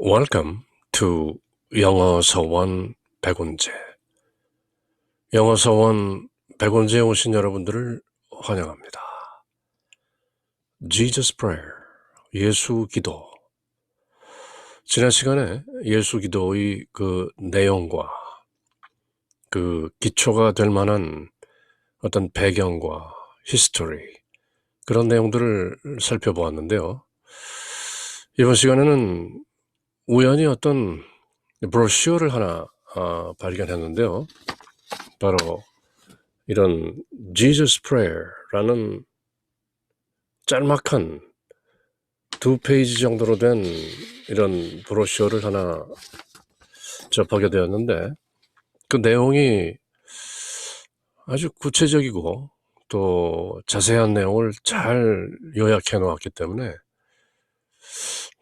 Welcome to 영어 서원 백운재. 영어 서원 백운재에 오신 여러분들을 환영합니다. Jesus Prayer, 예수 기도. 지난 시간에 예수 기도의 그 내용과 그 기초가 될 만한 어떤 배경과 history, 그런 내용들을 살펴보았는데요. 이번 시간에는 우연히 어떤 브로셔를 하나 발견했는데요. 바로 이런 Jesus Prayer라는 짤막한 2페이지 정도로 된 이런 브로셔를 하나 접하게 되었는데, 그 내용이 아주 구체적이고 또 자세한 내용을 잘 요약해 놓았기 때문에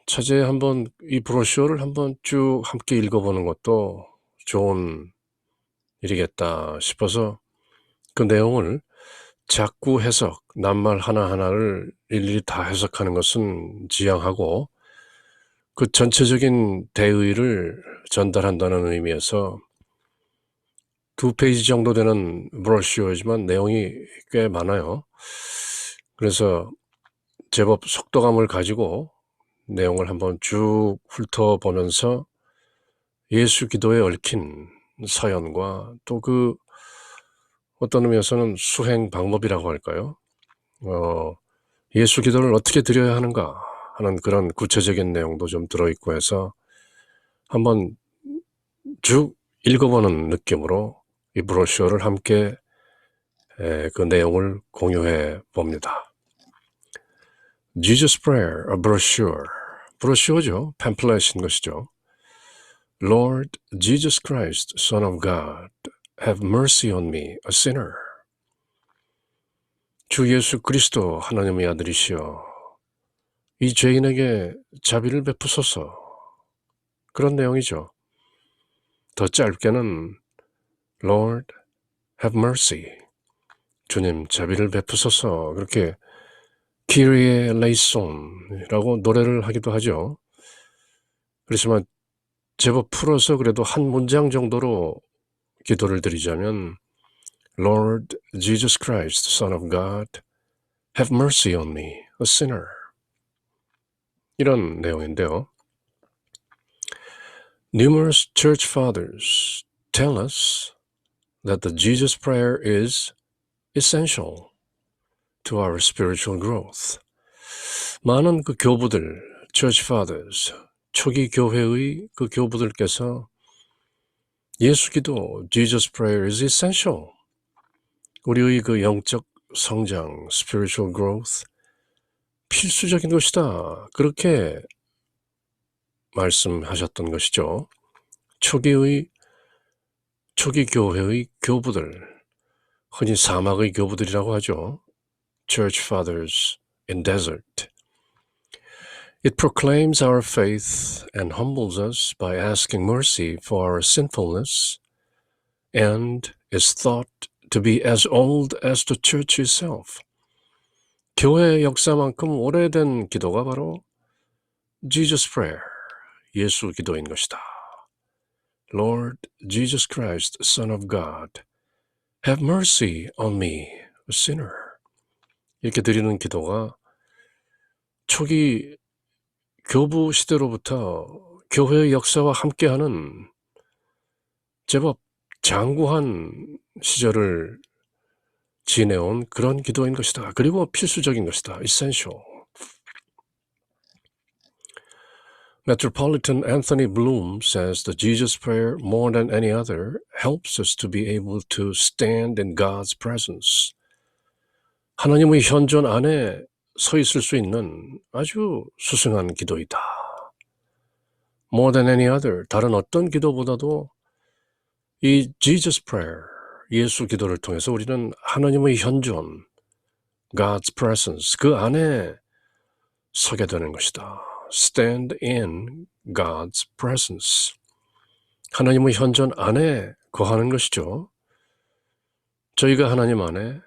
차제에 한번 이 브로셔를 한번 쭉 함께 읽어보는 것도 좋은 일이겠다 싶어서 그 내용을 자꾸 해석, 낱말 하나하나를 일일이 다 해석하는 것은 지양하고 그 전체적인 대의를 전달한다는 의미에서 2페이지 정도 되는 브로셔이지만 내용이 꽤 많아요. 그래서 제법 속도감을 가지고 내용을 한번 쭉 훑어보면서 예수 기도에 얽힌 사연과 또 그 어떤 의미에서는 수행 방법이라고 할까요? 예수 기도를 어떻게 드려야 하는가 하는 그런 구체적인 내용도 좀 들어있고 해서 한번 쭉 읽어보는 느낌으로 이 브로셔를 함께 그 내용을 공유해 봅니다. Jesus Prayer, a brochure. 브로셔죠. 팸플렛인 것이죠. Lord Jesus Christ, Son of God, have mercy on me, a sinner. 주 예수 그리스도 하나님의 아들이시여, 이 죄인에게 자비를 베푸소서. 그런 내용이죠. 더 짧게는 Lord, have mercy. 주님 자비를 베푸소서. 그렇게 Kyrie eleison이라고 노래를 하기도 하죠. 그렇지만 제법 풀어서 그래도 한 문장 정도로 기도를 드리자면 Lord Jesus Christ, Son of God, have mercy on me, a sinner. 이런 내용인데요. Numerous church fathers tell us that the Jesus prayer is essential to our spiritual growth. 많은 그 교부들, church fathers, 초기 교회의 그 교부들께서 예수 기도, Jesus prayer is essential. 우리의 그 영적 성장, spiritual growth, 필수적인 것이다. 그렇게 말씀하셨던 것이죠. 초기 교회의 교부들, 흔히 사막의 교부들이라고 하죠. Church fathers in desert. It proclaims our faith and humbles us by asking mercy for our sinfulness and is thought to be as old as the church itself. 교회의 역사만큼 오래된 기도가 바로 Jesus Prayer, 예수 기도인 것이다. Lord Jesus Christ, Son of God, have mercy on me, a sinner. 이렇게 드리는 기도가 초기 교부 시대로부터 교회의 역사와 함께하는 제법 장구한 시절을 지내온 그런 기도인 것이다. 그리고 필수적인 것이다. essential. Metropolitan Anthony Bloom says the Jesus prayer, more than any other, helps us to be able to stand in God's presence. 하나님의 현존 안에 서 있을 수 있는 아주 수승한 기도이다. More than any other, 다른 어떤 기도보다도 이 Jesus prayer, 예수 기도를 통해서 우리는 하나님의 현존, God's presence, 그 안에 서게 되는 것이다. Stand in God's presence. 하나님의 현존 안에 거하는 것이죠. 저희가 하나님 안에,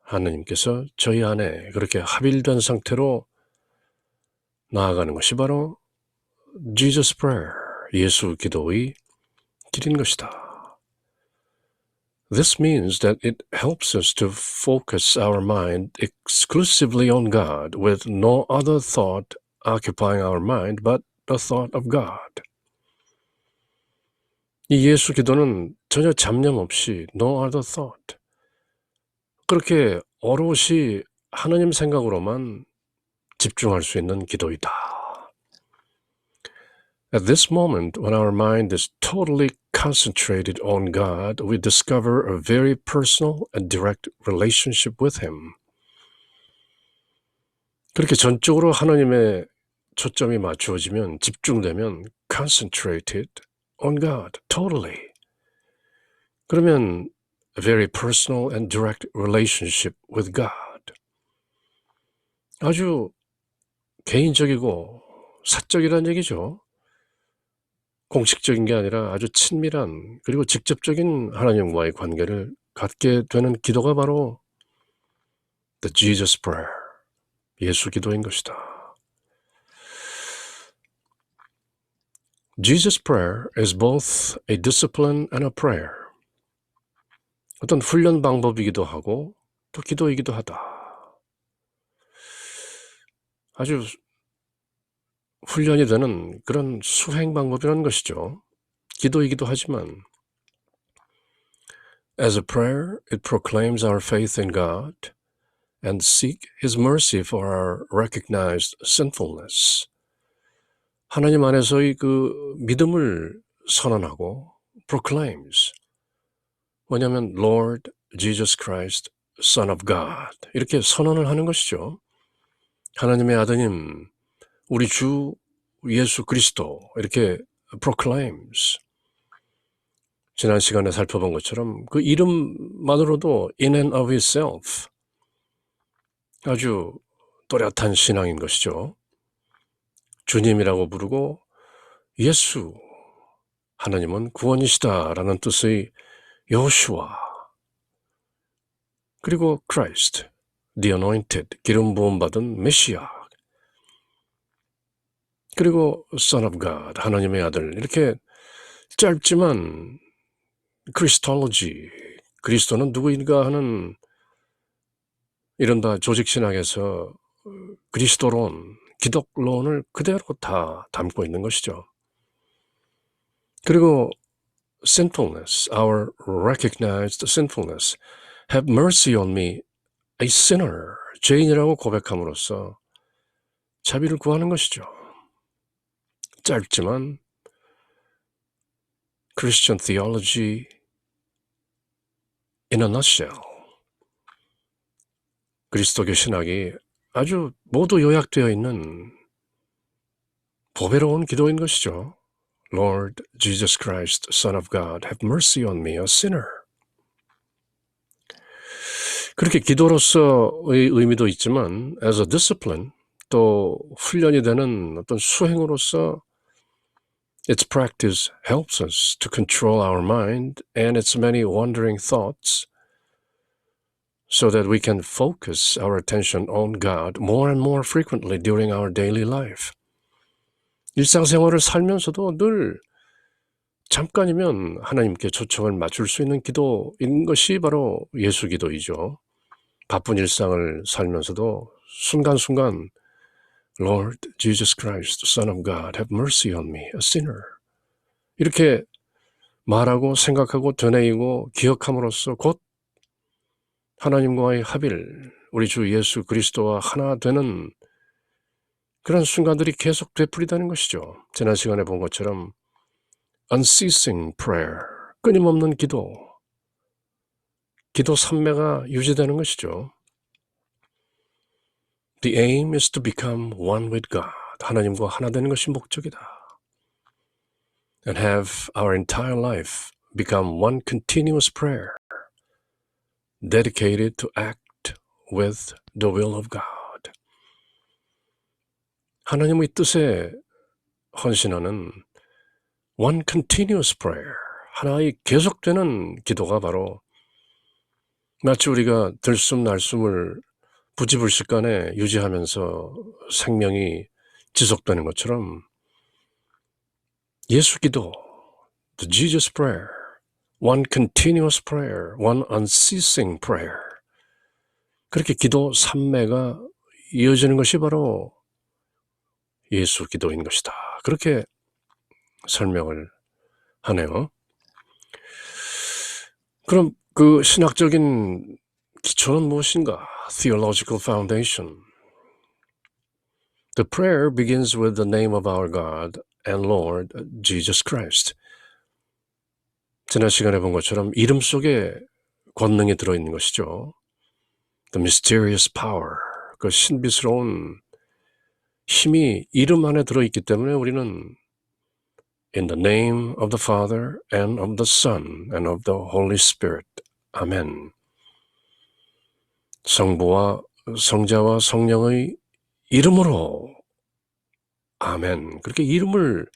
하나님께서 저희 안에 그렇게 합일된 상태로 나아가는 것이 바로 Jesus Prayer, 예수 기도의 길인 것이다. This means that it helps us to focus our mind exclusively on God with no other thought occupying our mind but the thought of God. 이 예수 기도는 전혀 잡념 없이 no other thought, 그렇게 오롯이 하나님 생각으로만 집중할 수 있는 기도이다. At this moment, when our mind is totally concentrated on God, we discover a very personal and direct relationship with Him. 그렇게 전적으로 하나님의 초점이 맞추어지면, 집중되면 concentrated on God, totally. 그러면 a very personal and direct relationship with God. 아주 개인적이고 사적이라는 얘기죠. 공식적인 게 아니라 아주 친밀한 그리고 직접적인 하나님과의 관계를 갖게 되는 기도가 바로 The Jesus Prayer, 예수 기도인 것이다. Jesus Prayer is both a discipline and a prayer. 어떤 훈련 방법이기도 하고 또 기도이기도 하다. 아주 훈련이 되는 그런 수행 방법이라는 것이죠. 기도이기도 하지만 As a prayer, it proclaims our faith in God and seek His mercy for our recognized sinfulness. 하나님 안에서의 그 믿음을 선언하고 proclaims. 뭐냐면 Lord Jesus Christ, Son of God. 이렇게 선언을 하는 것이죠. 하나님의 아드님, 우리 주 예수 그리스도, 이렇게 proclaims. 지난 시간에 살펴본 것처럼 그 이름만으로도 in and of itself 아주 또렷한 신앙인 것이죠. 주님이라고 부르고 예수, 하나님은 구원이시다라는 뜻의 여호슈아, 그리고 Christ, the anointed, 기름 부음 받은 메시아, 그리고 Son of God, 하나님의 아들. 이렇게 짧지만 Christology, 그리스도는 누구인가 하는 이른바 조직신학에서 그리스도론, 기독론을 그대로 다 담고 있는 것이죠. 그리고 sinfulness, our recognized sinfulness. Have mercy on me, a sinner. 죄인이라고 고백함으로써 자비를 구하는 것이죠. 짧지만 Christian theology in a nutshell. 그리스도교 신학이 아주 모두 요약되어 있는 보배로운 기도인 것이죠. Lord Jesus Christ, Son of God, have mercy on me, a sinner. 그렇게 기도로서의 의미도 있지만 as a discipline, 또 훈련이 되는 어떤 수행으로서 its practice helps us to control our mind and its many wandering thoughts so that we can focus our attention on God more and more frequently during our daily life. 일상생활을 살면서도 늘 잠깐이면 하나님께 초청을 맞출 수 있는 기도인 것이 바로 예수 기도이죠. 바쁜 일상을 살면서도 순간순간 Lord Jesus Christ, Son of God, have mercy on me, a sinner. 이렇게 말하고 생각하고 되뇌이고 기억함으로써 곧 하나님과의 합일, 우리 주 예수 그리스도와 하나 되는 그런 순간들이 계속 되풀이되는 것이죠. 지난 시간에 본 것처럼 unceasing prayer, 끊임없는 기도, 기도 산매가 유지되는 것이죠. The aim is to become one with God. 하나님과 하나 되는 것이 목적이다. And have our entire life become one continuous prayer, dedicated to act with the will of God. 하나님의 뜻에 헌신하는 one continuous prayer, 하나의 계속되는 기도가 바로 마치 우리가 들숨 날숨을 부지불식간에 유지하면서 생명이 지속되는 것처럼 예수 기도, the Jesus prayer, one continuous prayer, one unceasing prayer. 그렇게 기도 삼매가 이어지는 것이 바로 예수 기도인 것이다. 그렇게 설명을 하네요. 그럼 그 신학적인 기초는 무엇인가? Theological foundation. The prayer begins with the name of our God and Lord Jesus Christ. 지난 시간에 본 것처럼 이름 속에 권능이 들어있는 것이죠. The mysterious power, 그 신비스러운 힘이 이름 안에 들어있기 때문에 우리는 In the name of the Father and of the Son and of the Holy Spirit. 아멘. 성부와 성자와 성령의 이름으로 아멘. 그렇게 이름을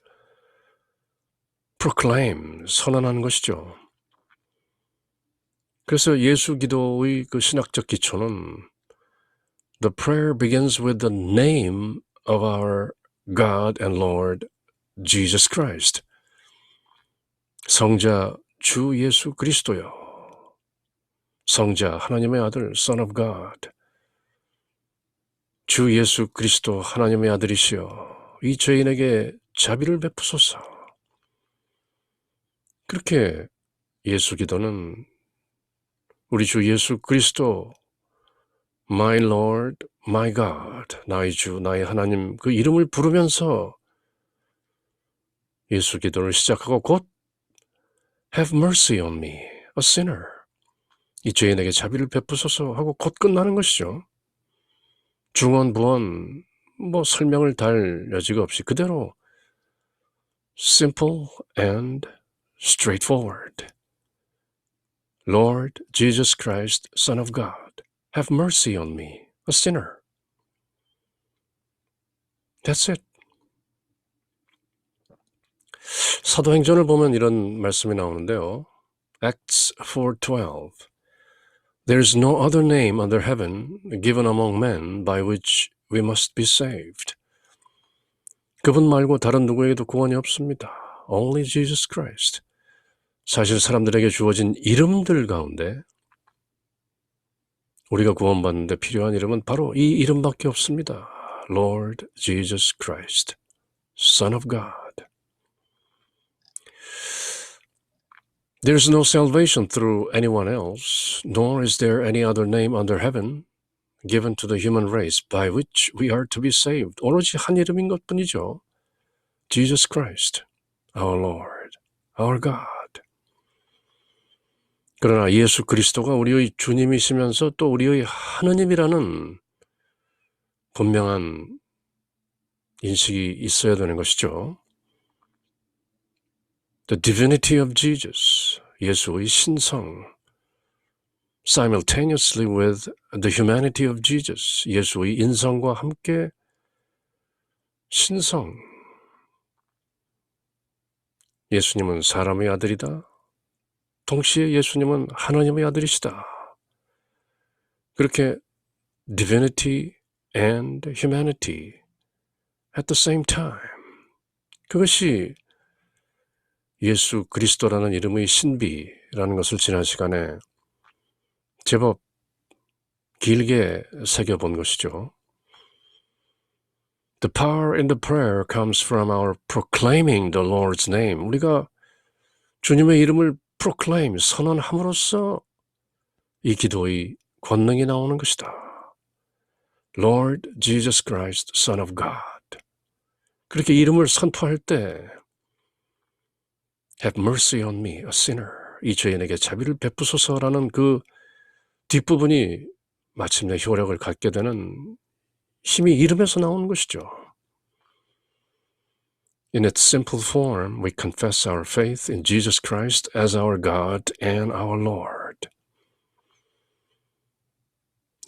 proclaim, 선언하는 것이죠. 그래서 예수 기도의 그 신학적 기초는 The prayer begins with the name of our God and Lord Jesus Christ. 성자 주 예수 그리스도요. 성자 하나님의 아들 Son of God. 주 예수 그리스도 하나님의 아들이시여 이 죄인에게 자비를 베푸소서. 그렇게 예수 기도는 우리 주 예수 그리스도 My Lord, my God, 나의 주, 나의 하나님 그 이름을 부르면서 예수 기도를 시작하고 곧 Have mercy on me, a sinner. 이 죄인에게 자비를 베푸소서 하고 곧 끝나는 것이죠. 중언, 부언, 설명을 달 여지가 없이 그대로 simple and straightforward. Lord Jesus Christ, Son of God, have mercy on me, a sinner. That's it. 사도행전을 보면 이런 말씀이 나오는데요. Acts 4:12. There's no other name under heaven given among men by which we must be saved. 그분 말고 다른 누구에게도 구원이 없습니다. Only Jesus Christ. 사실 사람들에게 주어진 이름들 가운데 우리가 구원받는데 필요한 이름은 바로 이 이름밖에 없습니다. Lord Jesus Christ, Son of God. There's no salvation through anyone else, nor is there any other name under heaven given to the human race by which we are to be saved. 오로지 한 이름인 것뿐이죠. Jesus Christ, our Lord, our God. 그러나 예수 그리스도가 우리의 주님이시면서 또 우리의 하느님이라는 분명한 인식이 있어야 되는 것이죠. The divinity of Jesus, 예수의 신성, simultaneously with the humanity of Jesus, 예수의 인성과 함께 신성, 예수님은 사람의 아들이다. 동시에 예수님은 하나님의 아들이시다. 그렇게 divinity and humanity at the same time. 그것이 예수 그리스도라는 이름의 신비라는 것을 지난 시간에 제법 길게 새겨본 것이죠. The power in the prayer comes from our proclaiming the Lord's name. 우리가 주님의 이름을 proclaim, 선언함으로써 이 기도의 권능이 나오는 것이다. Lord Jesus Christ, Son of God. 그렇게 이름을 선포할 때 Have mercy on me, a sinner. 이 죄인에게 자비를 베푸소서라는 그 뒷부분이 마침내 효력을 갖게 되는 힘이 이름에서 나오는 것이죠. In its simple form, we confess our faith in Jesus Christ as our God and our Lord.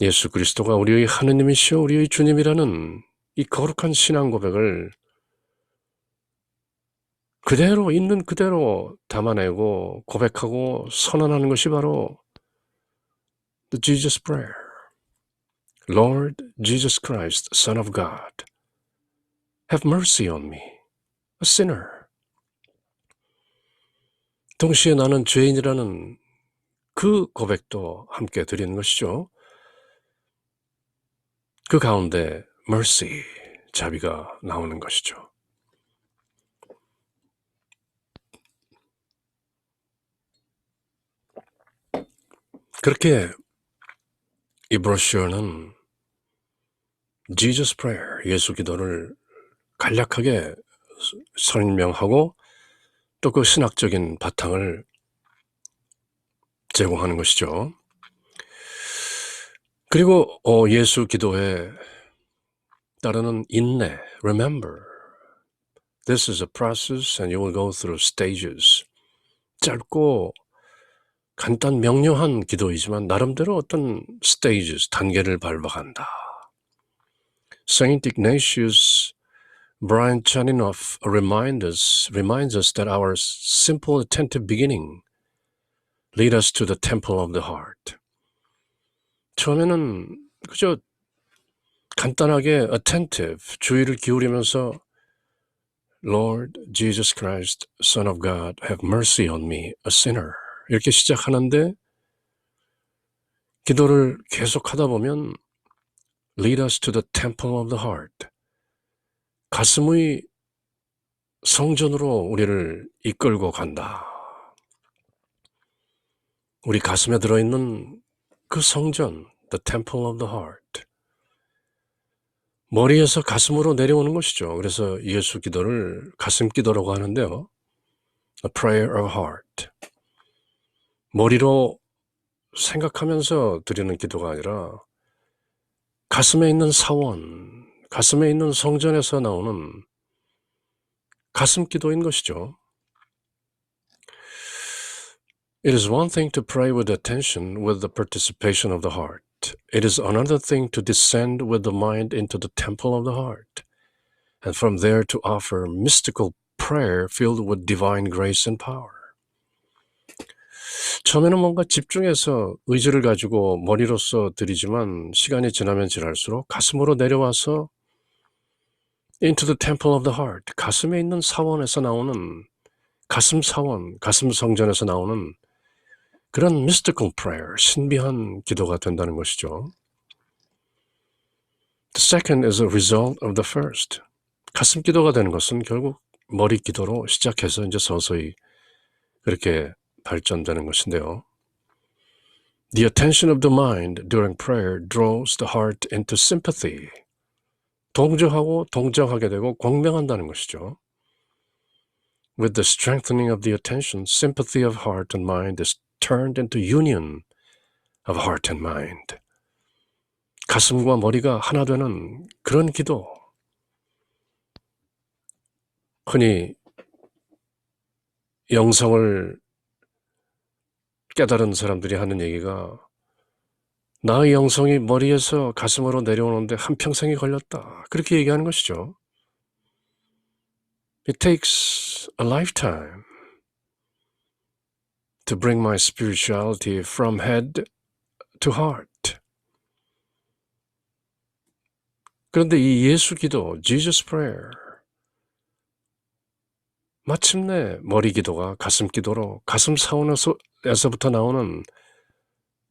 예수 그리스도가 우리의 하느님이시오 우리의 주님이라는 이 거룩한 신앙 고백을 그대로 있는 그대로 담아내고 고백하고 선언하는 것이 바로 The Jesus Prayer. Lord Jesus Christ, Son of God, have mercy on me, a sinner. 동시에 나는 죄인이라는 그 고백도 함께 드리는 것이죠. 그 가운데 mercy, 자비가 나오는 것이죠. 그렇게 이 브로셔는 Jesus Prayer, 예수 기도를 간략하게 설명하고 또 그 신학적인 바탕을 제공하는 것이죠. 그리고 예수 기도에 따르는 인내, remember. This is a process and you will go through stages. 짧고 간단 명료한 기도이지만 나름대로 어떤 stages, 단계를 밟아간다. Saint Ignatius Brian Chaninoff reminds us that our simple attentive beginning lead us to the temple of the heart. 처음에는 그저 간단하게 attentive, 주의를 기울이면서 Lord Jesus Christ, Son of God, have mercy on me, a sinner. 이렇게 시작하는데 기도를 계속하다 보면 lead us to the temple of the heart. 가슴의 성전으로 우리를 이끌고 간다. 우리 가슴에 들어있는 그 성전, the temple of the heart. 머리에서 가슴으로 내려오는 것이죠. 그래서 예수 기도를 가슴 기도라고 하는데요. A prayer of heart. 머리로 생각하면서 드리는 기도가 아니라 가슴에 있는 사원, 가슴에 있는 성전에서 나오는 가슴 기도인 것이죠. It is one thing to pray with attention with the participation of the heart. It is another thing to descend with the mind into the temple of the heart, and from there to offer mystical prayer filled with divine grace and power. 처음에는 뭔가 집중해서 의지를 가지고 머리로서 드리지만 시간이 지나면 지날수록 가슴으로 내려와서 into the temple of the heart, 가슴에 있는 사원에서 나오는 가슴 사원, 가슴 성전에서 나오는 그런 mystical prayer, 신비한 기도가 된다는 것이죠. The second is a result of the first. 가슴 기도가 되는 것은 결국 머리 기도로 시작해서 이제 서서히 그렇게 발전되는 것인데요. The attention of the mind during prayer draws the heart into sympathy. 동조하고 동정하게 되고 공명한다는 것이죠. With the strengthening of the attention, sympathy of heart and mind is turned into union of heart and mind. 가슴과 머리가 하나 되는 그런 기도. 흔히 영성을 깨달은 사람들이 하는 얘기가 나의 영성이 머리에서 가슴으로 내려오는데 한평생이 걸렸다. 그렇게 얘기하는 것이죠. It takes a lifetime to bring my spirituality from head to heart. 그런데 이 예수 기도, Jesus Prayer, 마침내 머리 기도가 가슴 기도로 가슴 사원에서부터 나오는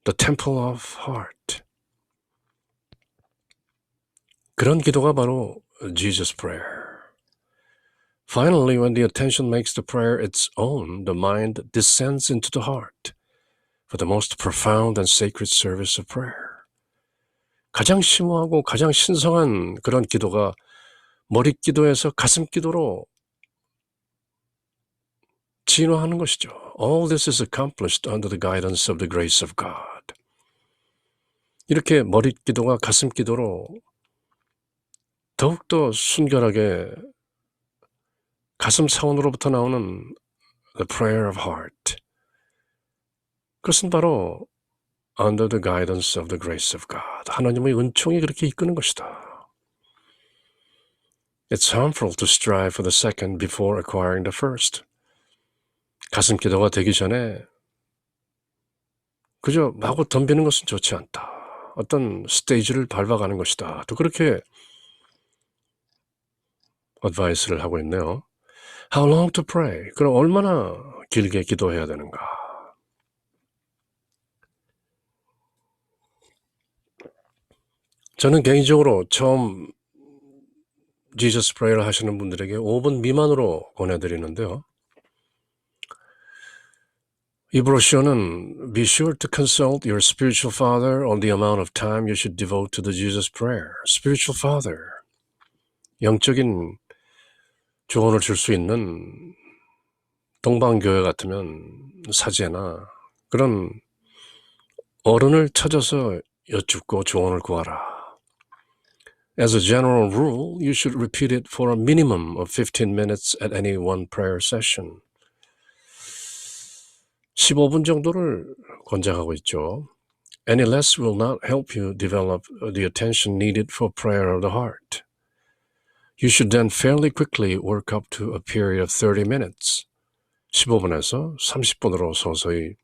The Temple of Heart. 그런 기도가 바로 Jesus Prayer. Finally, when the attention makes the prayer its own, the mind descends into the heart for the most profound and sacred service of prayer. 가장 심오하고 가장 신성한 그런 기도가 머리 기도에서 가슴 기도로 진화하는 것이죠. All this is accomplished under the guidance of the grace of God. 이렇게 머리 기도가 가슴 기도로 더욱더 순결하게 가슴 사원으로부터 나오는 the prayer of heart. 그것은 바로 under the guidance of the grace of God. 하나님의 은총이 그렇게 이끄는 것이다. It's harmful to strive for the second before acquiring the first. 가슴 기도가 되기 전에 그저 마구 덤비는 것은 좋지 않다. 어떤 스테이지를 밟아가는 것이다. 또 그렇게 어드바이스를 하고 있네요. How long to pray? 그럼 얼마나 길게 기도해야 되는가? 저는 개인적으로 처음 지저스 프레이를 하시는 분들에게 5분 미만으로 권해드리는데요. 이 브로셔는 Be sure to consult your spiritual father on the amount of time you should devote to the Jesus prayer. Spiritual father, 영적인 조언을 줄 수 있는 동방교회 같으면 사제나 그런 어른을 찾아서 여쭙고 조언을 구하라. As a general rule, you should repeat it for a minimum of 15 minutes at any one prayer session. 15분 정도를 권장하고 있죠. Any less will not help you develop the attention needed for prayer of the heart. You should then fairly quickly work up to a period of 30 minutes. 15분에서 30분으로 서서히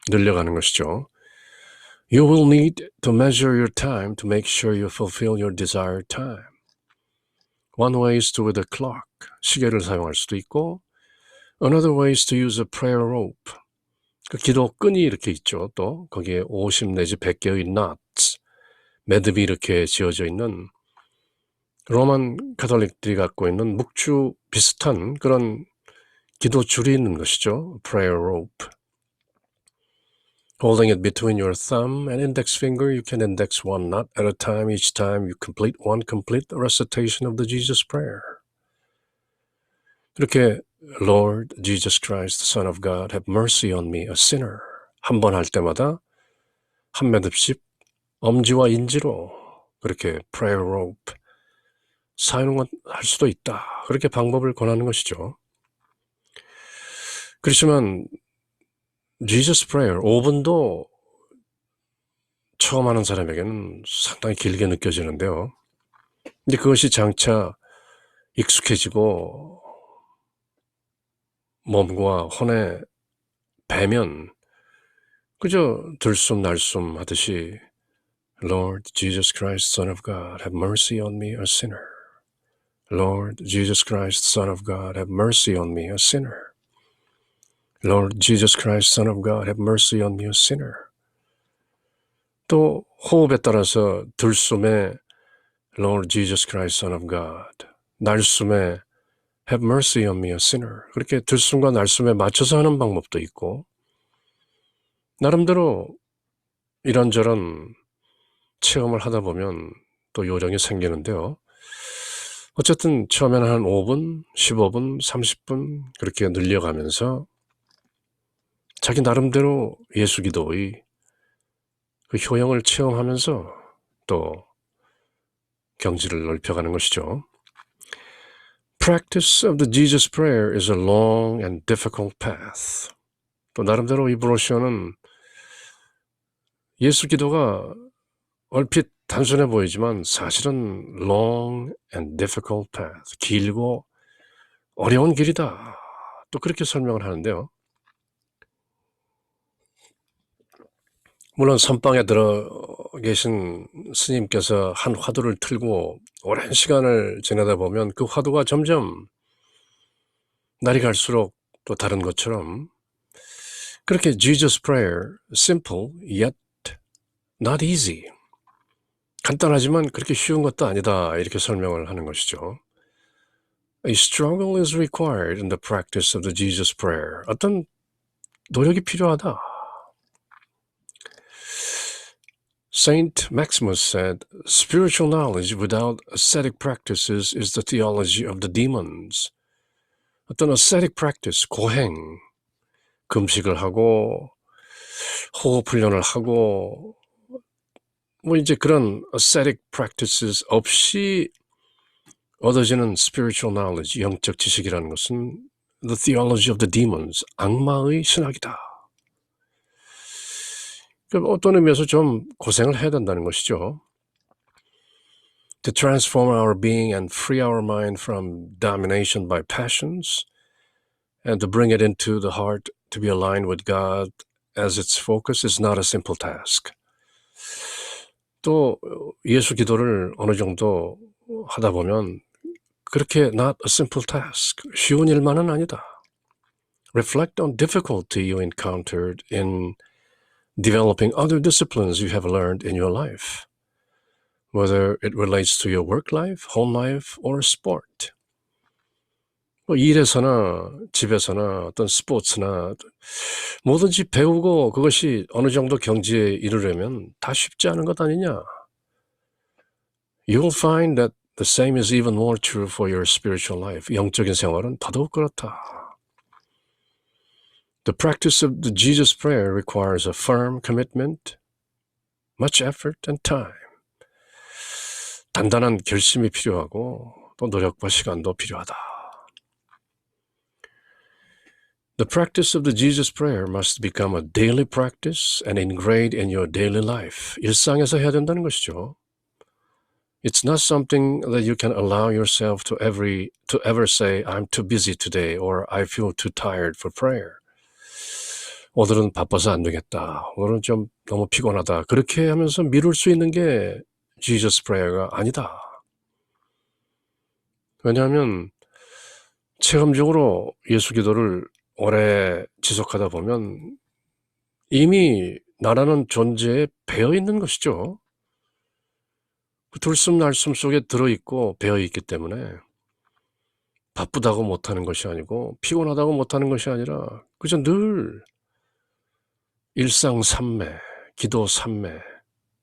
늘려가는 것이죠. You will need to measure your time to make sure you fulfill your desired time. One way is to with a clock, 시계를 사용할 수도 있고, another way is to use a prayer rope. 그 기도 끈이 이렇게 있죠. 또 거기에 50 내지 100개의 knots, 매듭이 이렇게 지어져 있는 로만 가톨릭들이 갖고 있는 묵주 비슷한 그런 기도 줄이 있는 것이죠. prayer rope. Holding it between your thumb and index finger, you can index one knot at a time each time you complete one complete recitation of the Jesus prayer. 그렇게 Lord Jesus Christ, the Son of God, have mercy on me, a sinner. 한 번 할 때마다 한 매듭씩 엄지와 인지로 그렇게 prayer rope 사용할 수도 있다. 그렇게 방법을 권하는 것이죠. 그렇지만 Jesus prayer 5분도 처음 하는 사람에게는 상당히 길게 느껴지는데요. 근데 그것이 장차 익숙해지고 몸과 혼에 배면 그저 들숨 날숨 하듯이 Lord Jesus Christ, Son of God, have mercy on me, a sinner. Lord Jesus Christ, Son of God, have mercy on me, a sinner. Lord Jesus Christ, Son of God, have mercy on me, a sinner. 또 호흡에 따라서 들숨에 Lord Jesus Christ, Son of God, 날숨에 Have mercy on me, a sinner. 그렇게 들숨과 날숨에 맞춰서 하는 방법도 있고 나름대로 이런저런 체험을 하다 보면 또 요령이 생기는데요. 어쨌든 처음에는 한 5분, 15분, 30분 그렇게 늘려가면서 자기 나름대로 예수기도의 그 효용을 체험하면서 또 경지를 넓혀가는 것이죠. Practice of the Jesus prayer is a long and difficult path. 또 나름대로 이 브로셔는 예수 기도가 얼핏 단순해 보이지만 사실은 long and difficult path, 길고 어려운 길이다. 또 그렇게 설명을 하는데요. 물론 선방에 들어 계신 스님께서 한 화두를 틀고 오랜 시간을 지내다 보면 그 화두가 점점 날이 갈수록 또 다른 것처럼 그렇게 Jesus prayer, simple yet not easy. 간단하지만 그렇게 쉬운 것도 아니다. 이렇게 설명을 하는 것이죠. A struggle is required in the practice of the Jesus prayer. 어떤 노력이 필요하다. Saint Maximus said, spiritual knowledge without ascetic practices is the theology of the demons. 어떤 ascetic practice, 고행, 금식을 하고 호흡 훈련을 하고 뭐 이제 그런 ascetic practices 없이 얻어지는 spiritual knowledge, 영적 지식이라는 것은 the theology of the demons, 악마의 신학이다. 어떤 의미에서 좀 고생을 해야 된다는 것이죠. To transform our being and free our mind from domination by passions and to bring it into the heart to be aligned with God as its focus is not a simple task. 또 예수 기도를 어느 정도 하다 보면 그렇게 not a simple task, 쉬운 일만은 아니다. reflect on difficulty you encountered in developing other disciplines you have learned in your life, whether it relates to your work life, home life, or sport. 뭐 일에서나 집에서나 어떤 스포츠나 뭐든지 배우고 그것이 어느 정도 경지에 이르려면 다 쉽지 않은 것 아니냐. You'll find that the same is even more true for your spiritual life. 영적인 생활은 더더욱 그렇다. The practice of the Jesus prayer requires a firm commitment, much effort and time. 단단한 결심이 필요하고 또 노력과 시간도 필요하다. The practice of the Jesus prayer must become a daily practice and ingrained in your daily life. 일상에서 해야 된다는 것이죠. It's not something that you can allow yourself to ever say, I'm too busy today, or I feel too tired for prayer. 오늘은 바빠서 안 되겠다. 오늘은 좀 너무 피곤하다. 그렇게 하면서 미룰 수 있는 게 Jesus prayer가 아니다. 왜냐하면 체험적으로 예수 기도를 오래 지속하다 보면 이미 나라는 존재에 배어있는 것이죠. 들숨날숨 속에 들어있고 배어있기 때문에 바쁘다고 못하는 것이 아니고 피곤하다고 못하는 것이 아니라 그저 늘 일상삼매, 기도삼매,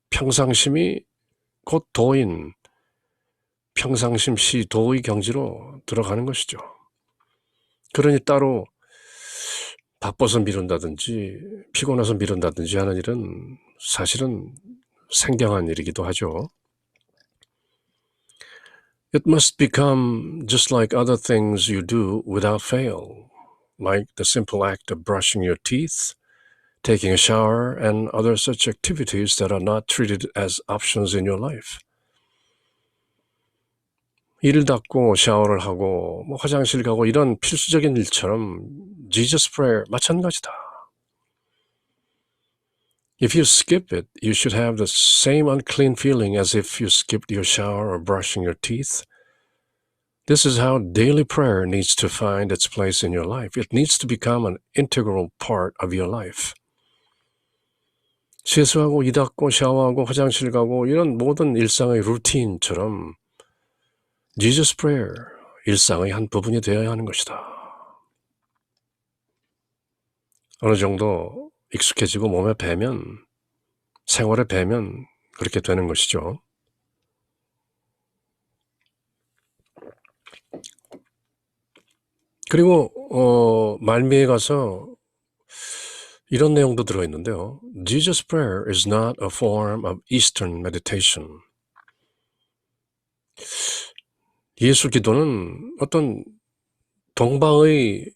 평상심이 곧 도인, 평상심시 도의 경지로 들어가는 것이죠. 그러니 따로 바빠서 미룬다든지 피곤해서 미룬다든지 하는 일은 사실은 생경한 일이기도 하죠. It must become just like other things you do without fail, like the simple act of brushing your teeth, taking a shower, and other such activities that are not treated as options in your life. 이를 닦고 샤워를 하고 화장실 가고 이런 필수적인 일처럼 Jesus prayer 마찬가지다. If you skip it, you should have the same unclean feeling as if you skipped your shower or brushing your teeth. This is how daily prayer needs to find its place in your life. It needs to become an integral part of your life. 세수하고 이 닦고 샤워하고 화장실 가고 이런 모든 일상의 루틴처럼 Jesus prayer, 일상의 한 부분이 되어야 하는 것이다. 어느 정도 익숙해지고 몸에 배면, 생활에 배면 그렇게 되는 것이죠. 그리고 말미에 가서 이런 내용도 들어있는데요. Jesus prayer is not a form of Eastern meditation. 예수 기도는 어떤 동방의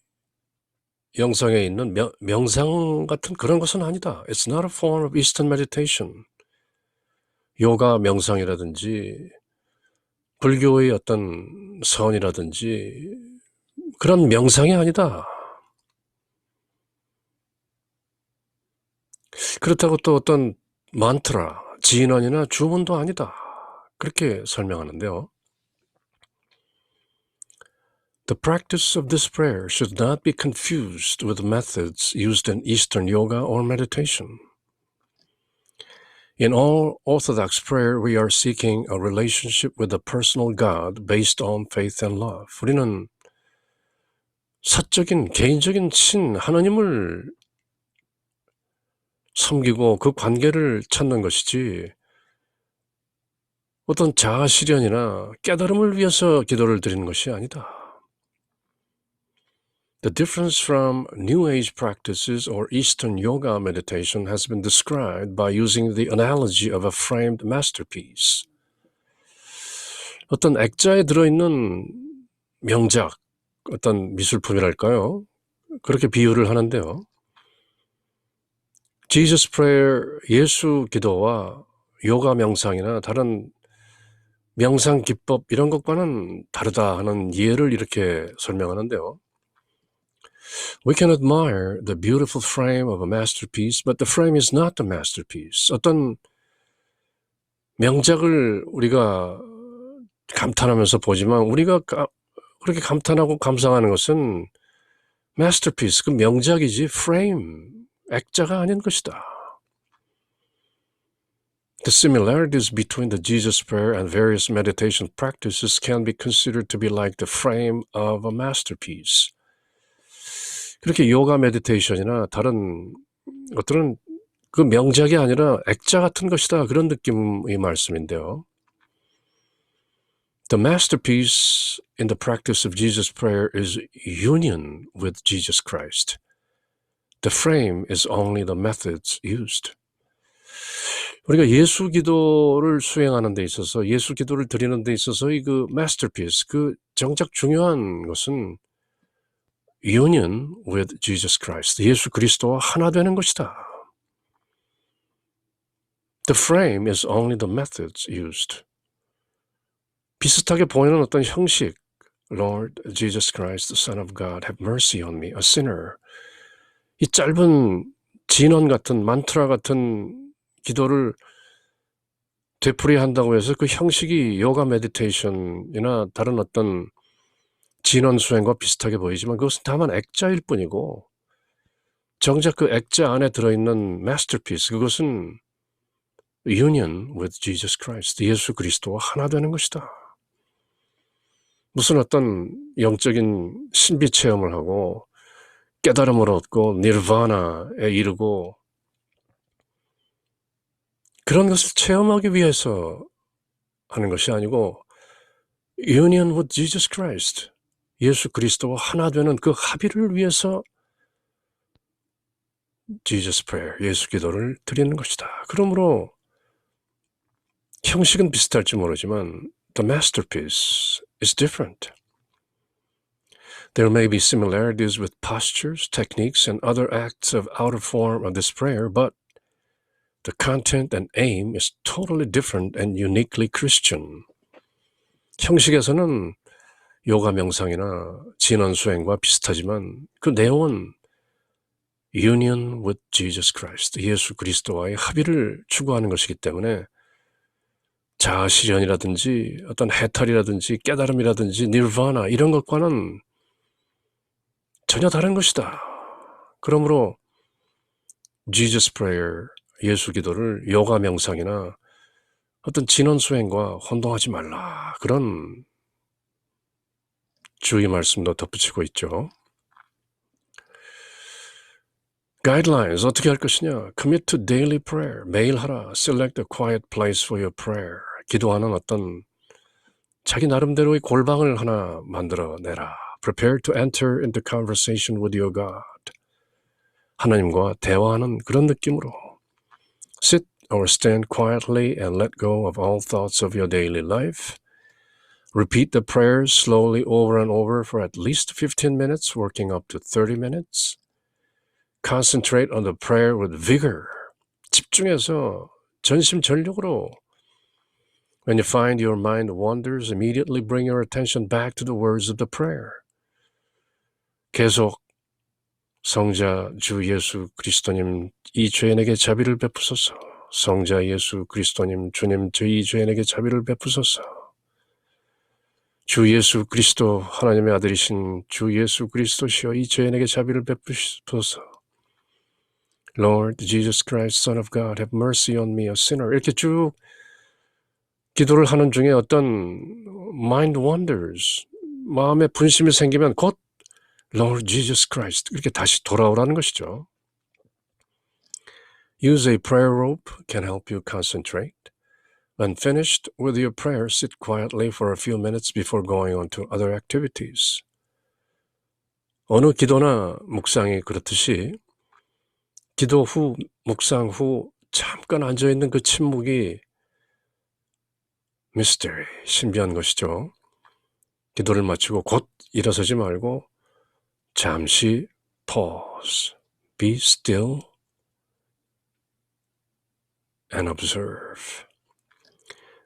영상에 있는 명상 같은 그런 것은 아니다. It's not a form of Eastern meditation. 요가 명상이라든지 불교의 어떤 선이라든지 그런 명상이 아니다. 그렇다고 또 어떤 만트라, 진언이나 주문도 아니다. 그렇게 설명하는데요. The practice of this prayer should not be confused with methods used in Eastern yoga or meditation. In all Orthodox prayer, we are seeking a relationship with a personal God based on faith and love. 우리는 사적인, 개인적인 신 하나님을 섬기고 그 관계를 찾는 것이지 어떤 자아 실현이나 깨달음을 위해서 기도를 드리는 것이 아니다. The difference from New Age practices or Eastern yoga meditation has been described by using the analogy of a framed masterpiece. 어떤 액자에 들어있는 명작, 어떤 미술품이랄까요? 그렇게 비유를 하는데요. Jesus prayer, 예수 기도와 요가 명상이나 다른 명상 기법 이런 것과는 다르다 하는 이해를 이렇게 설명하는데요. We can admire the beautiful frame of a masterpiece, but the frame is not the masterpiece. 어떤 명작을 우리가 감탄하면서 보지만 우리가 그렇게 감탄하고 감상하는 것은 masterpiece, 그 명작이지 frame, 액자가 아닌 것이다. The similarities between the Jesus prayer and various meditation practices can be considered to be like the frame of a masterpiece. 그렇게 요가 메디테이션이나 다른 것들은 그 명작이 아니라 액자 같은 것이다. 그런 느낌의 말씀인데요. The masterpiece in the practice of Jesus prayer is union with Jesus Christ. The frame is only the methods used. 우리가 예수 기도를 수행하는 데 있어서, 예수 기도를 드리는 데 있어서의 그 masterpiece, 그 정작 중요한 것은 union with Jesus Christ, 예수 그리스도와 하나 되는 것이다. The frame is only the methods used. 비슷하게 보이는 어떤 형식, Lord Jesus Christ, the Son of God, have mercy on me, a sinner. 이 짧은 진언 같은, 만트라 같은 기도를 되풀이한다고 해서 그 형식이 요가 메디테이션이나 다른 어떤 진언 수행과 비슷하게 보이지만 그것은 다만 액자일 뿐이고, 정작 그 액자 안에 들어있는 masterpiece, 그것은 union with Jesus Christ, 예수 그리스도와 하나 되는 것이다. 무슨 어떤 영적인 신비 체험을 하고 깨달음을 얻고 니르바나에 이르고 그런 것을 체험하기 위해서 하는 것이 아니고 union with Jesus Christ, 예수 그리스도와 하나 되는 그 합의를 위해서 Jesus prayer, 예수 기도를 드리는 것이다. 그러므로 형식은 비슷할지 모르지만 the masterpiece is different. There may be similarities with postures, techniques, and other acts of outer form of this prayer, but the content and aim is totally different and uniquely Christian. 형식에서는 요가 명상이나 진언 수행과 비슷하지만 그 내용은 union with Jesus Christ, 예수 그리스도와의 합의를 추구하는 것이기 때문에 자아 실현이라든지 어떤 해탈이라든지 깨달음이라든지 니르바나 이런 것과는 전혀 다른 것이다. 그러므로 Jesus prayer, 예수 기도를 요가 명상이나 어떤 진언 수행과 혼동하지 말라. 그런 주의 말씀도 덧붙이고 있죠. Guidelines, 어떻게 할 것이냐? Commit to daily prayer, 매일 하라. Select a quiet place for your prayer. 기도하는 어떤 자기 나름대로의 골방을 하나 만들어내라. Prepare to enter into conversation with your God. 하나님과 대화하는 그런 느낌으로. Sit or stand quietly and let go of all thoughts of your daily life. Repeat the prayers slowly over and over for at least 15 minutes, working up to 30 minutes. Concentrate on the prayer with vigor. 집중해서 전심전력으로. When you find your mind wanders, immediately bring your attention back to the words of the prayer. 계속 성자 주 예수 그리스도님 이 죄인에게 자비를 베푸소서. 성자 예수 그리스도님 주님 이 죄인에게 자비를 베푸소서. 주 예수 그리스도 하나님의 아들이신 주 예수 그리스도시여 이 죄인에게 자비를 베푸소서. Lord Jesus Christ, Son of God, have mercy on me, a sinner. 이렇게 쭉 기도를 하는 중에 어떤 mind wanders, 마음에 분심이 생기면 곧 Lord Jesus Christ 이렇게 다시 돌아오라는 것이죠. Use a prayer rope can help you concentrate. When finished with your prayer, sit quietly for a few minutes before going on to other activities. 어느 기도나 묵상이 그렇듯이 기도 후, 묵상 후 잠깐 앉아있는 그 침묵이 mystery, 신비한 것이죠. 기도를 마치고 곧 일어서지 말고 잠시 pause, be still and observe.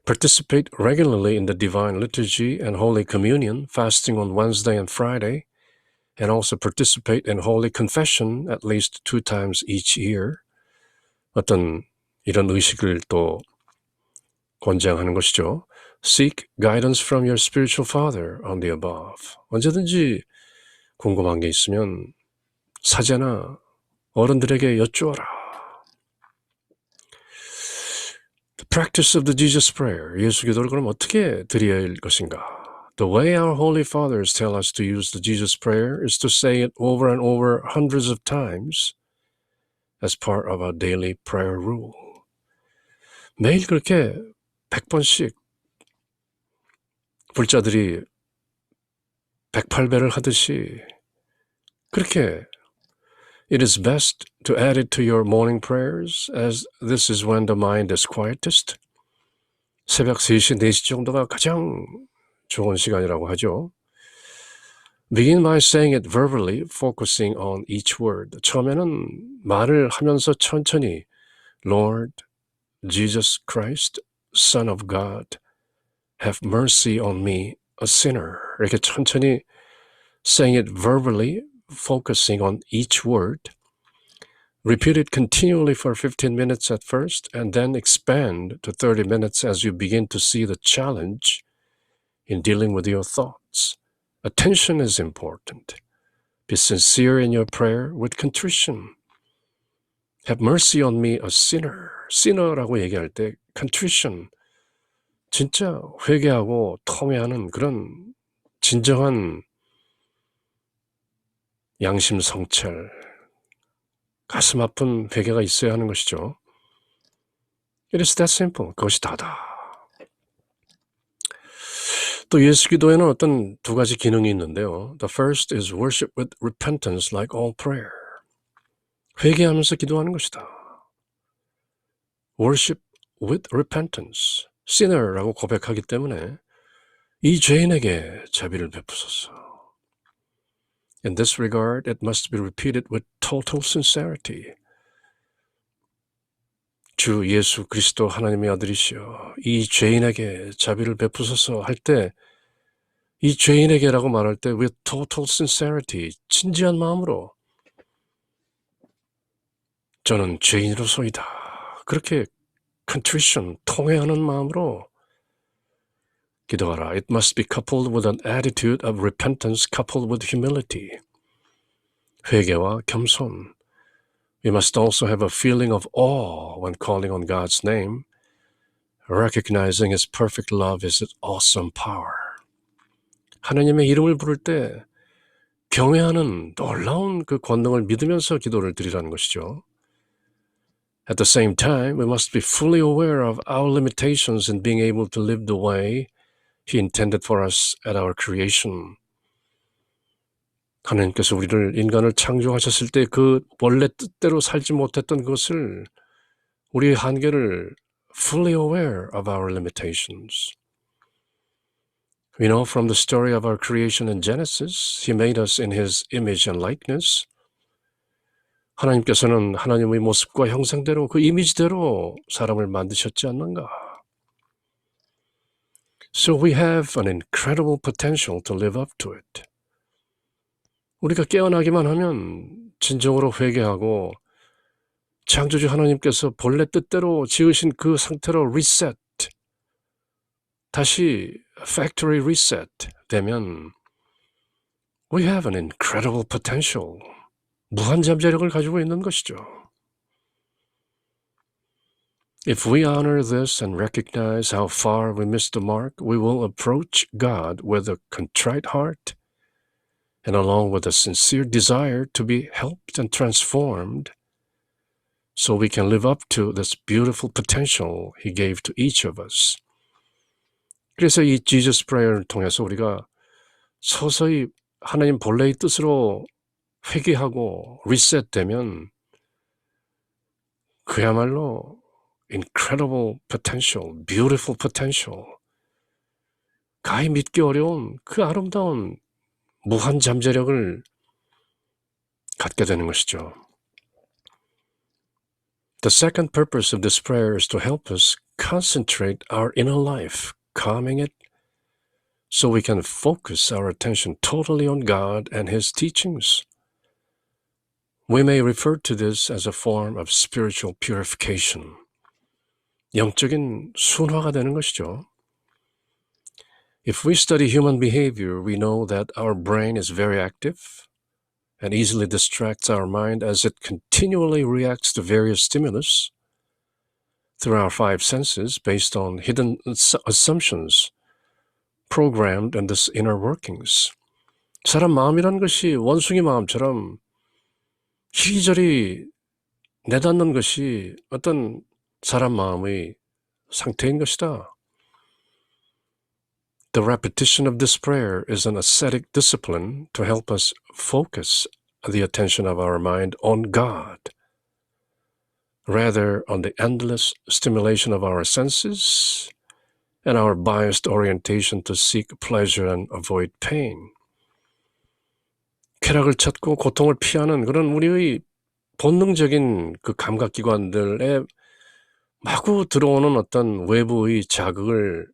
Participate regularly in the Divine Liturgy and Holy Communion, fasting on Wednesday and Friday, and also participate in Holy Confession at least 2 times each year. 어떤 이런 의식을 또 권장하는 것이죠. Seek guidance from your spiritual father on the above. 언제든지 궁금한 게 있으면 사제나 어른들에게 여쭈어라. The practice of the Jesus prayer. 예수 기도를 그럼 어떻게 드려야 할 것인가? The way our Holy Fathers tell us to use the Jesus prayer is to say it over and over hundreds of times as part of our daily prayer rule. 매일 그렇게 100번씩 불자들이 108배를 하듯이 그렇게 It is best to add it to your morning prayers as this is when the mind is quietest. 새벽 3시, 4시 정도가 가장 좋은 시간이라고 하죠. Begin by saying it verbally, focusing on each word. 처음에는 말을 하면서 천천히 Lord, Jesus Christ, Son of God, have mercy on me, a sinner. 이렇게 천천히 saying it verbally, focusing on each word. Repeat it continually for 15 minutes at first, and then expand to 30 minutes as you begin to see the challenge in dealing with your thoughts. Attention is important. Be sincere in your prayer with contrition. Have mercy on me, a sinner. Sinner라고 얘기할 때 contrition, 진짜 회개하고 통회하는 그런 진정한 양심 성찰, 가슴 아픈 회개가 있어야 하는 것이죠. It is that simple. 그것이 다다. 또 예수 기도에는 어떤 두 가지 기능이 있는데요. The first is worship with repentance like all prayer. 회개하면서 기도하는 것이다. Worship with repentance. Sinner라고 고백하기 때문에 이 죄인에게 자비를 베푸소서. In this regard, it must be repeated with total sincerity. 주 예수 그리스도 하나님의 아들이시여 이 죄인에게 자비를 베푸소서 할 때 이 죄인에게라고 말할 때 with total sincerity, 진지한 마음으로 저는 죄인으로서이다. 그렇게 contrition, 통회하는 마음으로 기도하라. It must be coupled with an attitude of repentance coupled with humility. 회개와 겸손. We must also have a feeling of awe when calling on God's name, recognizing His perfect love is His awesome power. 하나님의 이름을 부를 때 경외하는 놀라운 그 권능을 믿으면서 기도를 드리라는 것이죠. At the same time, we must be fully aware of our limitations in being able to live the way He intended for us at our creation. 하나님께서 우리를 인간을 창조하셨을 때 그 원래 뜻대로 살지 못했던 것을 우리의 한계를 fully aware of our limitations. We know from the story of our creation in Genesis, He made us in His image and likeness. 하나님께서는 하나님의 모습과 형상대로 그 이미지대로 사람을 만드셨지 않는가? So we have an incredible potential to live up to it. 우리가 깨어나기만 하면 진정으로 회개하고 창조주 하나님께서 본래 뜻대로 지으신 그 상태로 reset, 다시 factory reset 되면 we have an incredible potential, 무한 잠재력을 가지고 있는 것이죠. If we honor this and recognize how far we missed the mark, we will approach God with a contrite heart and along with a sincere desire to be helped and transformed so we can live up to this beautiful potential He gave to each of us. 그래서 이 Jesus Prayer를 통해서 우리가 서서히 하나님 본래의 뜻으로 회개하고 리셋되면 그야말로 incredible potential, beautiful potential, 가히 믿기 어려운 그 아름다운 무한 잠재력을 갖게 되는 것이죠. The second purpose of this prayer is to help us concentrate our inner life, calming it, so we can focus our attention totally on God and His teachings. We may refer to this as a form of spiritual purification. 영적인 순화가 되는 것이죠. If we study human behavior, we know that our brain is very active and easily distracts our mind as it continually reacts to various stimulus through our five senses based on hidden assumptions programmed in this inner workings. 사람 마음이란 것이 원숭이 마음처럼 이리저리 내닫는 것이 어떤 사람 마음의 상태인 것이다. The repetition of this prayer is an ascetic discipline to help us focus the attention of our mind on God, rather on the endless stimulation of our senses and our biased orientation to seek pleasure and avoid pain. 쾌락을 찾고 고통을 피하는 그런 우리의 본능적인 그 감각기관들에 마구 들어오는 어떤 외부의 자극을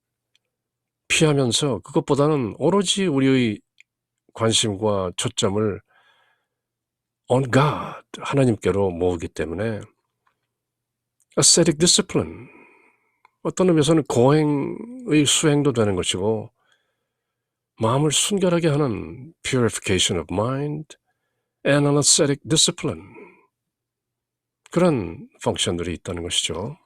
피하면서 그것보다는 오로지 우리의 관심과 초점을 on God, 하나님께로 모으기 때문에 ascetic discipline, 어떤 의미에서는 고행의 수행도 되는 것이고 마음을 순결하게 하는 purification of mind and an ascetic discipline, 그런 펑션들이 있다는 것이죠.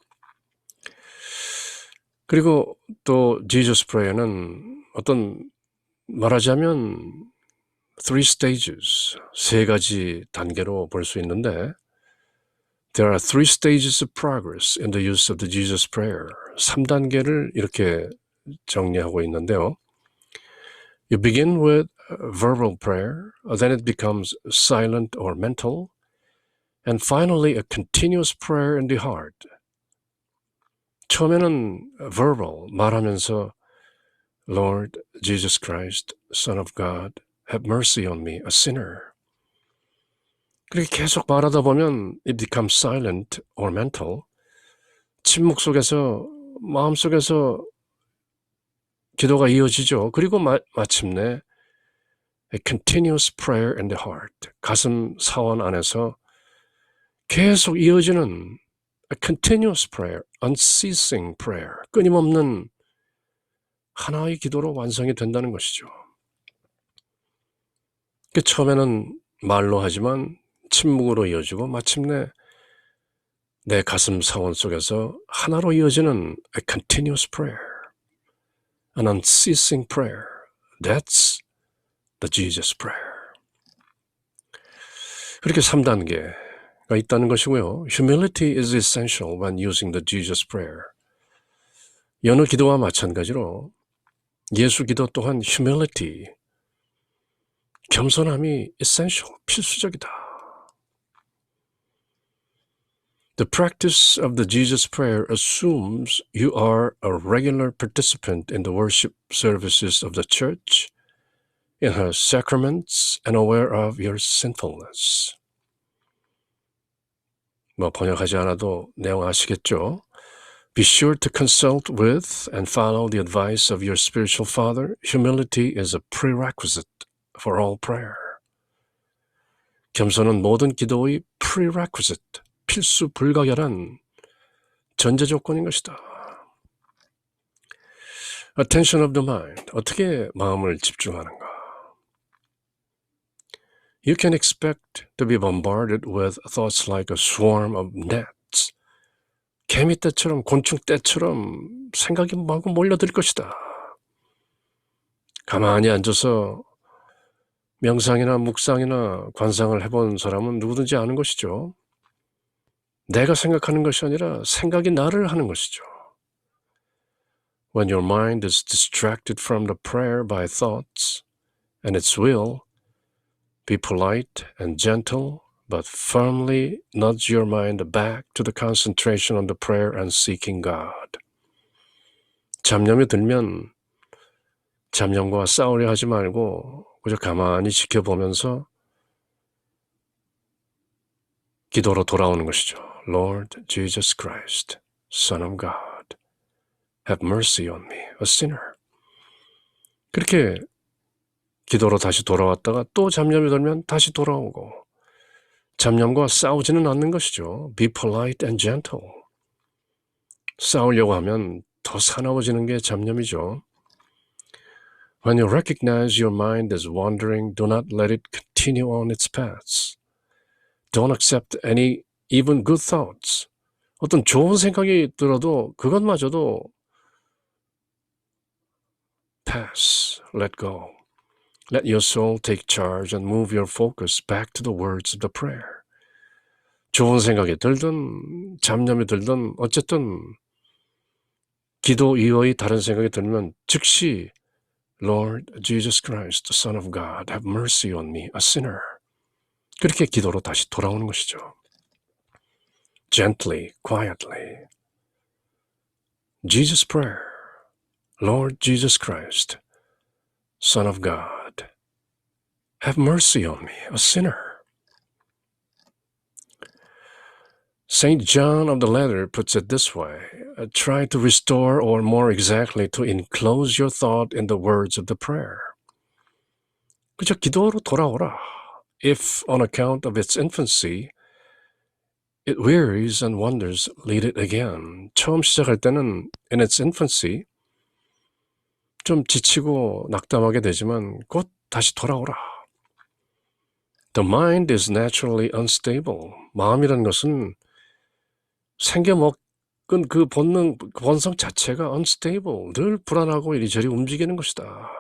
그리고 또 Jesus Prayer는 어떤 말하자면 three stages, 세 가지 단계로 볼 수 있는데 There are three stages of progress in the use of the Jesus Prayer. 3단계를 이렇게 정리하고 있는데요. You begin with verbal prayer, then it becomes silent or mental, and finally a continuous prayer in the heart. 처음에는 verbal, 말하면서 Lord Jesus Christ, Son of God, have mercy on me, a sinner. 그렇게 계속 말하다 보면 it becomes silent or mental. 침묵 속에서, 마음속에서 기도가 이어지죠. 그리고 마침내 a continuous prayer in the heart. 가슴 사원 안에서 계속 이어지는 a continuous prayer, unceasing prayer. 끊임없는 하나의 기도로 완성이 된다는 것이죠. 처음에는 말로 하지만 침묵으로 이어지고 마침내 내 가슴 사원 속에서 하나로 이어지는 a continuous prayer, an unceasing prayer. That's the Jesus prayer. 그렇게 3단계가 있다는 것이고요. Humility is essential when using the Jesus prayer. 여느 기도와 마찬가지로 예수 기도 또한 humility, 겸손함이 essential, 필수적이다. The practice of the Jesus prayer assumes you are a regular participant in the worship services of the church, in her sacraments, and aware of your sinfulness. 번역하지 않아도 내용 아시겠죠? Be sure to consult with and follow the advice of your spiritual father. Humility is a prerequisite for all prayer. 겸손은 모든 기도의 prerequisite, 필수 불가결한 전제 조건인 것이다. Attention of the mind, 어떻게 마음을 집중하는가? You can expect to be bombarded with thoughts like a swarm of gnats. 개미떼처럼, 곤충떼처럼 생각이 마구 몰려들 것이다. 가만히 앉아서 명상이나 묵상이나 관상을 해본 사람은 누구든지 아는 것이죠. 내가 생각하는 것이 아니라 생각이 나를 하는 것이죠. When your mind is distracted from the prayer by thoughts and its will, be polite and gentle, but firmly nudge your mind back to the concentration on the prayer and seeking God. 잡념이 들면 잡념과 싸우려 하지 말고 그저 가만히 지켜보면서 기도로 돌아오는 것이죠. Lord Jesus Christ, Son of God, have mercy on me, a sinner. 그렇게 기도로 다시 돌아왔다가 또 잡념이 들면 다시 돌아오고 잡념과 싸우지는 않는 것이죠. Be polite and gentle. 싸우려고 하면 더 사나워지는 게 잡념이죠. When you recognize your mind is wandering, do not let it continue on its paths. Don't accept any even good thoughts. 어떤 좋은 생각이 들어도 그것마저도 pass, let go. Let your soul take charge and move your focus back to the words of the prayer. 좋은 생각이 들든 잡념이 들든 어쨌든 기도 이외의 다른 생각이 들면 즉시 Lord Jesus Christ, the Son of God, have mercy on me, a sinner. 그렇게 기도로 다시 돌아오는 것이죠. Gently, quietly. Jesus' prayer. Lord Jesus Christ, Son of God, have mercy on me, a sinner. St. John of the Letter puts it this way, try to restore, or more exactly, to enclose your thought in the words of the prayer. 그저 기도로 돌아오라. If, on account of its infancy, it wearies and wonders, lead it again. 처음 시작할 때는 in its infancy, 좀 지치고 낙담하게 되지만 곧 다시 돌아오라. The mind is naturally unstable. 마음이라는 것은 생겨먹은 그 본성 자체가 unstable, 늘 불안하고 이리저리 움직이는 것이다.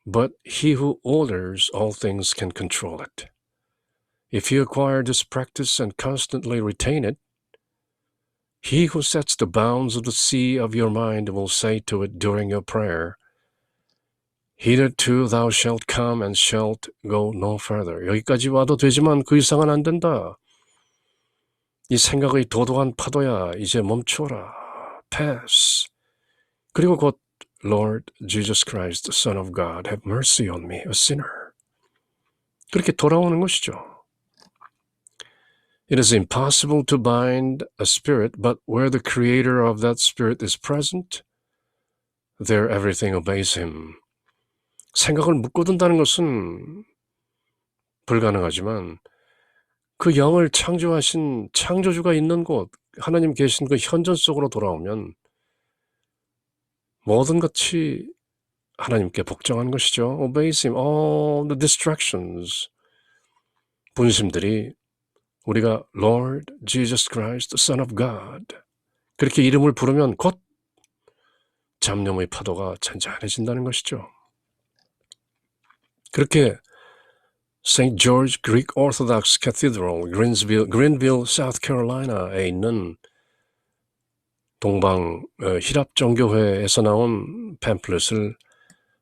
But he who orders all things can control it. If you acquire this practice and constantly retain it, he who sets the bounds of the sea of your mind will say to it during your prayer, Hitherto thou shalt come and shalt go no further. 여기까지 와도 되지만 그 이상은 안 된다. 이 생각의 도도한 파도야, 이제 멈추어라. Pass. 그리고 곧 Lord Jesus Christ, the Son of God, have mercy on me, a sinner. 그렇게 돌아오는 것이죠. It is impossible to bind a spirit, but where the creator of that spirit is present, there everything obeys him. 생각을 묶어둔다는 것은 불가능하지만 그 영을 창조하신 창조주가 있는 곳, 하나님 계신 그 현존 속으로 돌아오면 모든 것이 하나님께 복종한 것이죠. Obeys him, all the distractions. 분심들이 우리가 Lord Jesus Christ, the Son of God 그렇게 이름을 부르면 곧 잡념의 파도가 잔잔해진다는 것이죠. 그렇게 St. George Greek Orthodox Cathedral, Greenville, South Carolina에 있는 동방 히랍종교회에서 나온 팸플렛을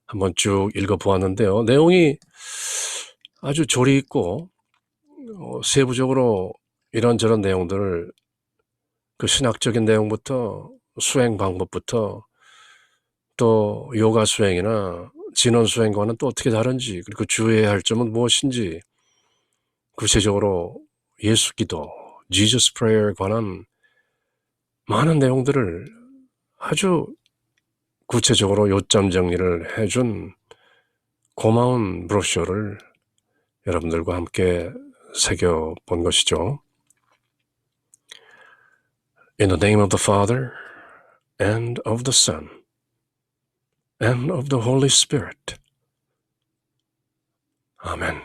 한번 쭉 읽어보았는데요. 내용이 아주 조리 있고 세부적으로 이런저런 내용들을 그 신학적인 내용부터 수행 방법부터 또 요가 수행이나 진원 수행과는 또 어떻게 다른지 그리고 주의해야 할 점은 무엇인지 구체적으로 예수 기도, Jesus Prayer에 관한 많은 내용들을 아주 구체적으로 요점 정리를 해준 고마운 브로셔를 여러분들과 함께 새겨본 것이죠. In the name of the Father, and of the Son, and of the Holy Spirit. Amen.